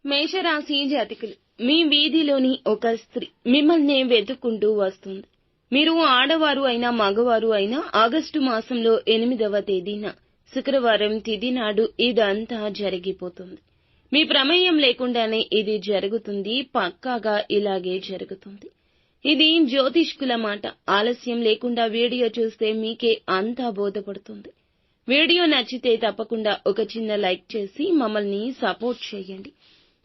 మేషరాశి జాతకులు, మీ వీధిలోని ఒక స్త్రీ మిమ్మల్ని వెతుక్కుంటూ వస్తుంది. మీరు ఆడవారు అయినా మగవారు అయినా ఆగస్టు మాసంలో 8వ తేదీన శుక్రవారం తిథి నాడు ఇదంతా జరిగిపోతుంది. మీ ప్రమేయం లేకుండానే ఇది జరుగుతుంది. పక్కాగా ఇలాగే జరుగుతుంది. ఇది జ్యోతిష్కుల మాట. ఆలస్యం లేకుండా వీడియో చూస్తే మీకే అంతా బోధపడుతుంది. వీడియో నచ్చితే తప్పకుండా ఒక చిన్న లైక్ చేసి మమ్మల్ని సపోర్ట్ చేయండి.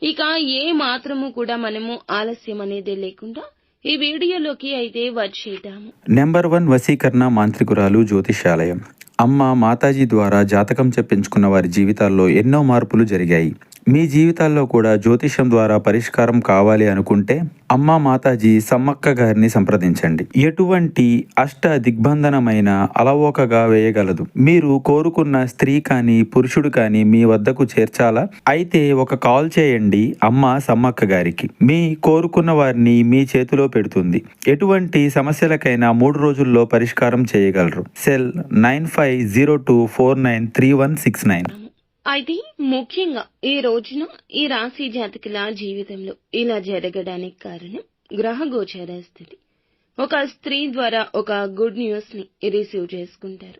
ఇక ఏ మాత్రము కూడా మనము ఆలస్యం అనేదే లేకుండా ఈ వీడియోలోకి అయితే వచ్చేద్దాము. నెంబర్ 1 వశీకరణ మాంత్రికురాలు జ్యోతిషాలయం. అమ్మ మాతాజీ ద్వారా జాతకం చెప్పించుకున్న వారి జీవితాల్లో ఎన్నో మార్పులు జరిగాయి. మీ జీవితాల్లో కూడా జ్యోతిషం ద్వారా పరిష్కారం కావాలి అనుకుంటే అమ్మ మాతాజీ సమ్మక్క గారిని సంప్రదించండి. ఎటువంటి అష్ట దిగ్బంధనమైన అలవోకగా వేయగలదు. మీరు కోరుకున్న స్త్రీ కానీ పురుషుడు కానీ మీ వద్దకు చేర్చాలా? అయితే ఒక కాల్ చేయండి అమ్మ సమ్మక్క గారికి. మీ కోరుకున్న వారిని మీ చేతిలో పెడుతుంది. ఎటువంటి సమస్యలకైనా 3 రోజుల్లో పరిష్కారం చేయగలరు. సెల్ 9502493169. అయితే ముఖ్యంగా ఈ రోజున ఈ రాశి జాతకుల జీవితంలో ఇలా జరగడానికి కారణం గ్రహ గోచార స్థితి. ఒక స్త్రీ ద్వారా ఒక గుడ్ న్యూస్ ని రిసీవ్ చేసుకుంటారు.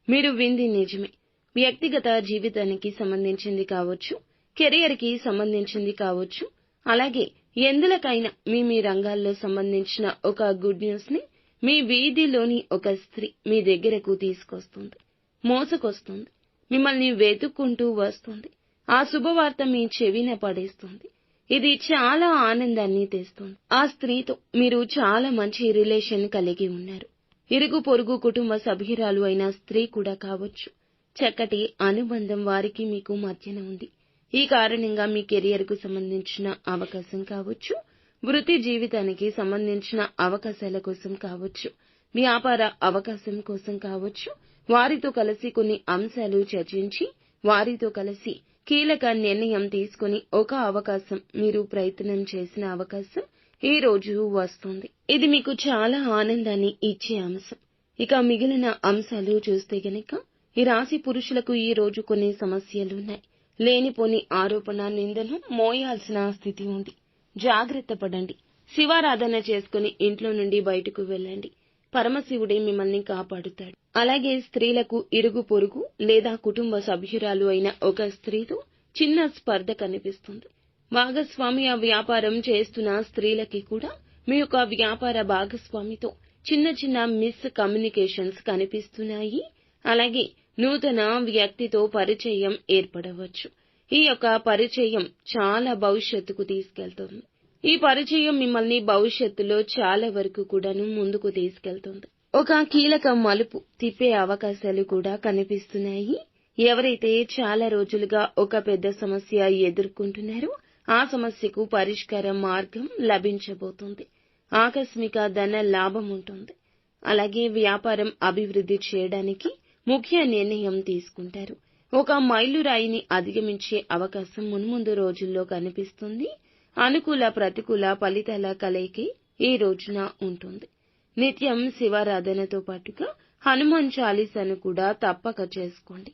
మీరు వింది నిజమే. వ్యక్తిగత జీవితానికి సంబంధించింది కావచ్చు, కెరియర్ కి సంబంధించింది కావచ్చు, అలాగే ఎందులకైనా మీ రంగాల్లో సంబంధించిన ఒక గుడ్ న్యూస్ ని మీ వీధిలోని ఒక స్త్రీ మీ దగ్గరకు తీసుకొస్తుంది, మోసుకొస్తుంది, మిమ్మల్ని వెతుక్కుంటూ వస్తుంది. ఆ శుభవార్త మీ చెవిన పడేస్తుంది. ఇది చాలా ఆనందాన్ని తెస్తుంది. ఆ స్త్రీతో మీరు చాలా మంచి రిలేషన్ కలిగి ఉన్నారు. ఇరుగు పొరుగు కుటుంబ సభ్యురాలు అయిన స్త్రీ కూడా కావచ్చు. చక్కటి అనుబంధం వారికి మీకు మధ్యన ఉంది. ఈ కారణంగా మీ కెరియర్ కు సంబంధించిన అవకాశం కావచ్చు, వృత్తి జీవితానికి సంబంధించిన అవకాశాల కోసం కావచ్చు, వ్యాపార అవకాశం కోసం కావచ్చు, వారితో కలిసి కొన్ని అంశాలు చర్చించి వారితో కలిసి కీలక నిర్ణయం తీసుకుని ఒక అవకాశం, మీరు ప్రయత్నం చేసిన అవకాశం ఈ రోజు వస్తుంది. ఇది మీకు చాలా ఆనందాన్ని ఇచ్చే అంశం. ఇక మిగిలిన అంశాలు చూస్తే గనక ఈ రాశి పురుషులకు ఈ రోజు కొన్ని సమస్యలున్నాయి. లేనిపోని ఆరోపణ నిందను మోయాల్సిన స్థితి ఉంది. జాగ్రత్త పడండి. శివారాధన చేసుకుని ఇంట్లో నుండి బయటకు వెళ్ళండి. పరమశివుడే మిమ్మల్ని కాపాడుతాడు. అలాగే స్త్రీలకు ఇరుగు పొరుగు లేదా కుటుంబ సభ్యురాలు అయిన ఒక స్త్రీతో చిన్న స్పర్ధ కనిపిస్తుంది. భాగస్వామ్య వ్యాపారం చేస్తున్న స్త్రీలకి కూడా మీ యొక్క వ్యాపార భాగస్వామితో చిన్న చిన్న మిస్ కమ్యూనికేషన్స్ కనిపిస్తున్నాయి. అలాగే నూతన వ్యక్తితో పరిచయం ఏర్పడవచ్చు. ఈ యొక్క పరిచయం చాలా భవిష్యత్తుకు తీసుకెళ్తుంది. ఈ పరిచయం మిమ్మల్ని భవిష్యత్తులో చాలా వరకు కూడాను ముందుకు తీసుకెళ్తుంది. ఒక కీలక మలుపు తిప్పే అవకాశాలు కూడా కనిపిస్తున్నాయి. ఎవరైతే చాలా రోజులుగా ఒక పెద్ద సమస్య ఎదుర్కొంటున్నారో ఆ సమస్యకు పరిష్కార మార్గం లభించబోతుంది. ఆకస్మిక ధన లాభం ఉంటుంది. అలాగే వ్యాపారం అభివృద్ధి చేయడానికి ముఖ్య నిర్ణయం తీసుకుంటారు. ఒక మైలురాయిని అధిగమించే అవకాశం మున్ముందు రోజుల్లో కనిపిస్తుంది. అనుకూల ప్రతికూల ఫలితాల కలయికే ఈ రోజున ఉంటుంది. నిత్యం శివారాధనతో పాటుగా హనుమాన్ చాలీసాను కూడా తప్పక చేసుకోండి.